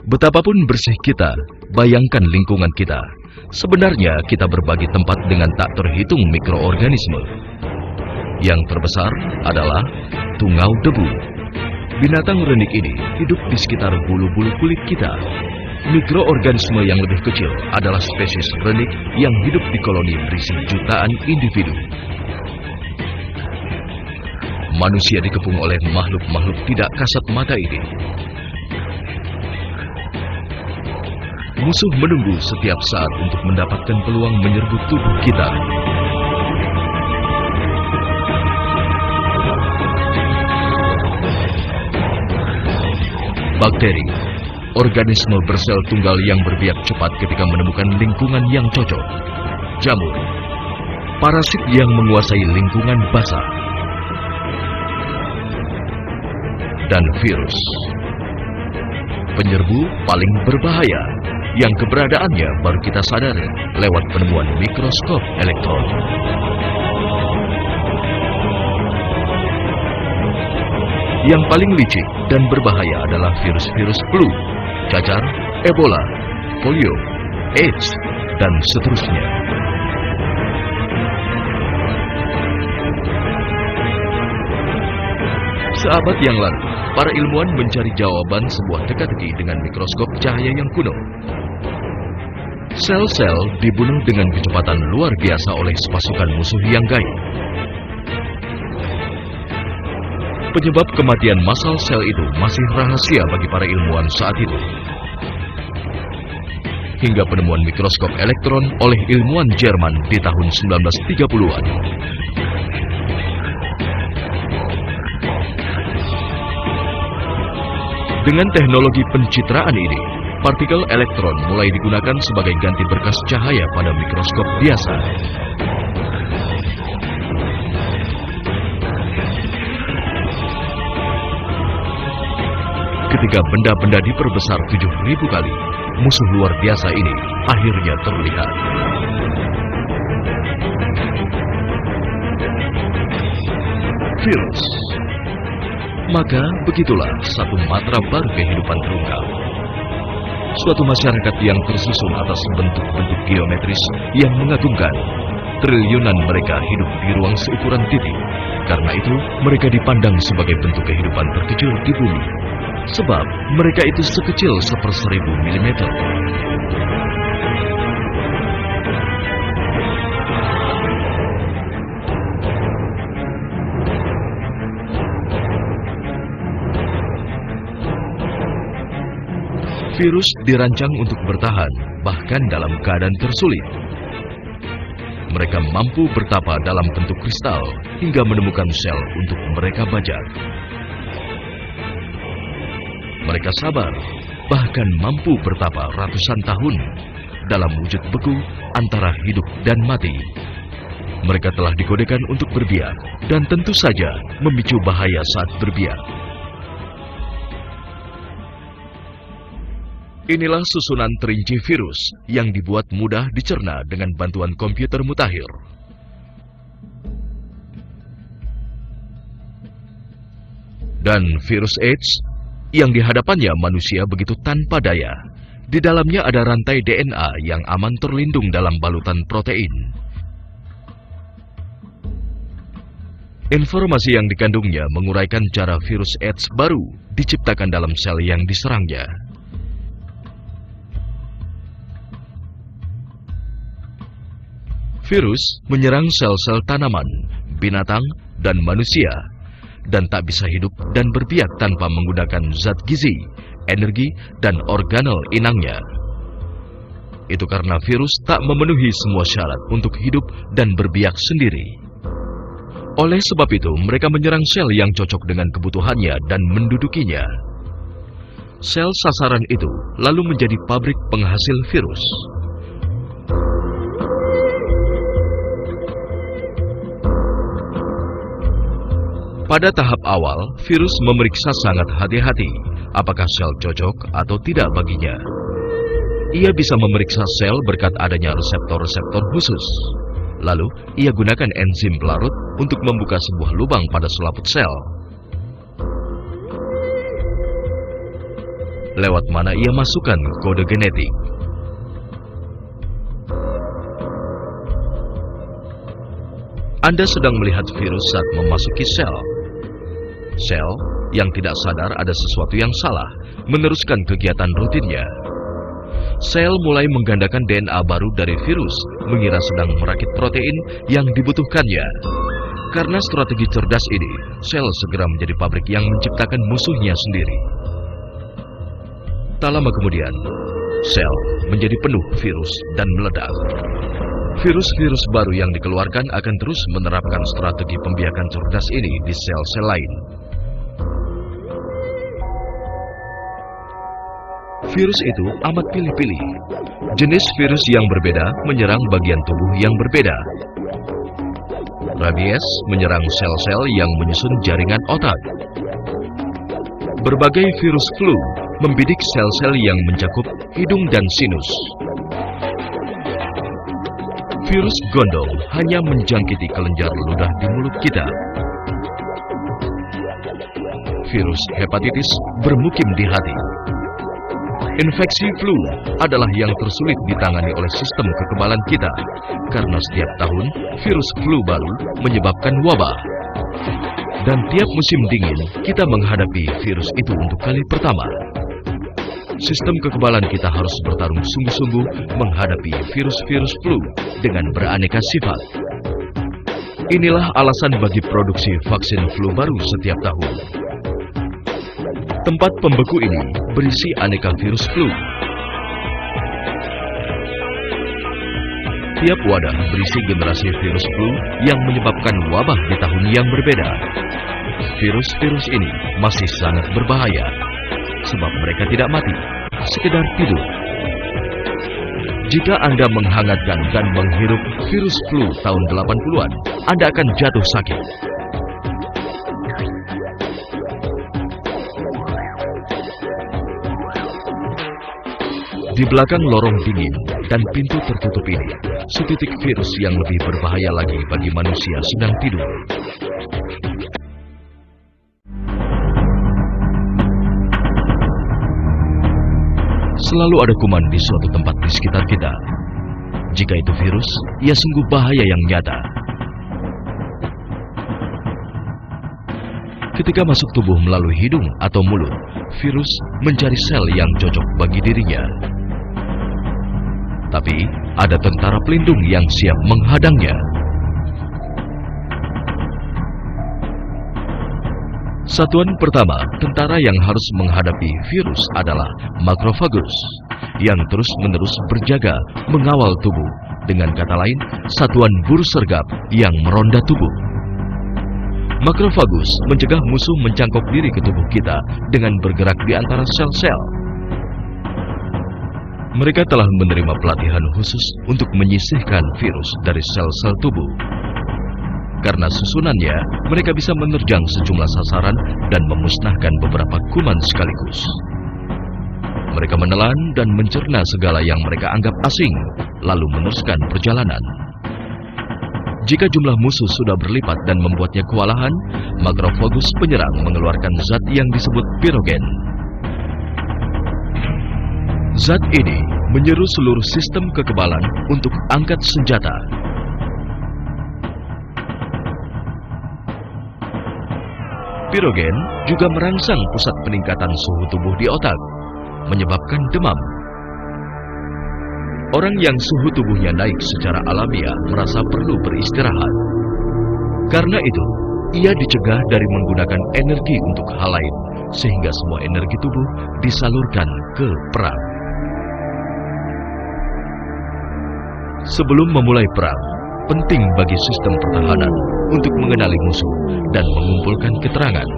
Betapapun bersih kita, bayangkan lingkungan kita. Sebenarnya kita berbagi tempat dengan tak terhitung mikroorganisme. Yang terbesar adalah tungau debu. Binatang renik ini hidup di sekitar bulu-bulu kulit kita. Mikroorganisme yang lebih kecil adalah spesies renik yang hidup di koloni berisi jutaan individu. Manusia dikepung oleh makhluk-makhluk tidak kasat mata ini. Musuh menunggu setiap saat untuk mendapatkan peluang menyerbu tubuh kita. Bakteri, organisme bersel tunggal yang berbiak cepat ketika menemukan lingkungan yang cocok. Jamur, parasit yang menguasai lingkungan basah. Dan virus, penyerbu paling berbahaya, yang keberadaannya baru kita sadari lewat penemuan mikroskop elektron. Yang paling licik dan berbahaya adalah virus-virus flu, cacar, Ebola, polio, AIDS, dan seterusnya. Seabad yang lalu, para ilmuwan mencari jawaban sebuah teka-teki dengan mikroskop cahaya yang kuno. Sel-sel dibunuh dengan kecepatan luar biasa oleh pasukan musuh yang gaib. Penyebab kematian massal sel itu masih rahasia bagi para ilmuwan saat itu. Hingga penemuan mikroskop elektron oleh ilmuwan Jerman di tahun 1930-an. Dengan teknologi pencitraan ini, partikel elektron mulai digunakan sebagai ganti berkas cahaya pada mikroskop biasa. Ketika benda-benda diperbesar 7.000 kali, musuh luar biasa ini akhirnya terlihat. Virus. Maka begitulah satu matra baru kehidupan terungkap. Suatu masyarakat yang tersusun atas bentuk-bentuk geometris yang mengagumkan. Triliunan mereka hidup di ruang seukuran titik. Karena itu, mereka dipandang sebagai bentuk kehidupan terkecil di bumi. Sebab mereka itu sekecil 1/1000 milimeter. Virus dirancang untuk bertahan, bahkan dalam keadaan tersulit. Mereka mampu bertapa dalam bentuk kristal hingga menemukan sel untuk mereka bajak. Mereka sabar, bahkan mampu bertapa ratusan tahun dalam wujud beku antara hidup dan mati. Mereka telah dikodekan untuk berbiak dan tentu saja memicu bahaya saat berbiak. Inilah susunan terinci virus yang dibuat mudah dicerna dengan bantuan komputer mutakhir. Dan virus AIDS yang di hadapannya manusia begitu tanpa daya. Di dalamnya ada rantai DNA yang aman terlindung dalam balutan protein. Informasi yang dikandungnya menguraikan cara virus AIDS baru diciptakan dalam sel yang diserangnya. Virus menyerang sel-sel tanaman, binatang, dan manusia, dan tak bisa hidup dan berbiak tanpa menggunakan zat gizi, energi, dan organel inangnya. Itu karena virus tak memenuhi semua syarat untuk hidup dan berbiak sendiri. Oleh sebab itu, mereka menyerang sel yang cocok dengan kebutuhannya dan mendudukinya. Sel sasaran itu lalu menjadi pabrik penghasil virus. Pada tahap awal, virus memeriksa sangat hati-hati apakah sel cocok atau tidak baginya. Ia bisa memeriksa sel berkat adanya reseptor-reseptor khusus. Lalu, ia gunakan enzim pelarut untuk membuka sebuah lubang pada selaput sel. lewat mana ia masukkan kode genetik. Anda sedang melihat virus saat memasuki sel. Sel yang tidak sadar ada sesuatu yang salah, meneruskan kegiatan rutinnya. Sel mulai menggandakan DNA baru dari virus, mengira sedang merakit protein yang dibutuhkannya. Karena strategi cerdas ini, sel segera menjadi pabrik yang menciptakan musuhnya sendiri. Tak lama kemudian, sel menjadi penuh virus dan meledak. Virus-virus baru yang dikeluarkan akan terus menerapkan strategi pembiakan cerdas ini di sel-sel lain. Virus itu amat pilih-pilih. Jenis virus yang berbeda menyerang bagian tubuh yang berbeda. Rabies menyerang sel-sel yang menyusun jaringan otak. Berbagai virus flu membidik sel-sel yang mencakup hidung dan sinus. Virus gondong hanya menjangkiti kelenjar ludah di mulut kita. Virus hepatitis bermukim di hati. Infeksi flu adalah yang tersulit ditangani oleh sistem kekebalan kita, karena setiap tahun virus flu baru menyebabkan wabah. Dan tiap musim dingin, kita menghadapi virus itu untuk kali pertama. Sistem kekebalan kita harus bertarung sungguh-sungguh menghadapi virus-virus flu dengan beraneka sifat. Inilah alasan bagi produksi vaksin flu baru setiap tahun. Tempat pembeku ini berisi aneka virus flu. Tiap wadah berisi generasi virus flu yang menyebabkan wabah di tahun yang berbeda. Virus-virus ini masih sangat berbahaya, sebab mereka tidak mati, sekedar tidur. Jika Anda menghangatkan dan menghirup virus flu tahun 80-an, Anda akan jatuh sakit. Di belakang lorong dingin dan pintu tertutup ini, setitik virus yang lebih berbahaya lagi bagi manusia sedang tidur. Selalu ada kuman di suatu tempat di sekitar kita. Jika itu virus, ia sungguh bahaya yang nyata. Ketika masuk tubuh melalui hidung atau mulut, virus mencari sel yang cocok bagi dirinya. Tapi, ada tentara pelindung yang siap menghadangnya. Satuan pertama, tentara yang harus menghadapi virus adalah makrofagus, yang terus-menerus berjaga mengawal tubuh. Dengan kata lain, satuan buru sergap yang meronda tubuh. Makrofagus mencegah musuh mencangkok diri ke tubuh kita dengan bergerak di antara sel-sel. Mereka telah menerima pelatihan khusus untuk menyisihkan virus dari sel-sel tubuh. Karena susunannya, mereka bisa menerjang sejumlah sasaran dan memusnahkan beberapa kuman sekaligus. Mereka menelan dan mencerna segala yang mereka anggap asing, lalu meneruskan perjalanan. Jika jumlah musuh sudah berlipat dan membuatnya kewalahan, makrofagus penyerang mengeluarkan zat yang disebut pirogen. Zat ini menyeru seluruh sistem kekebalan untuk angkat senjata. Pirogen juga merangsang pusat peningkatan suhu tubuh di otak, menyebabkan demam. Orang yang suhu tubuhnya naik secara alamiah merasa perlu beristirahat. Karena itu, ia dicegah dari menggunakan energi untuk hal lain, sehingga semua energi tubuh disalurkan ke perang. Sebelum memulai perang, penting bagi sistem pertahanan untuk mengenali musuh dan mengumpulkan keterangan.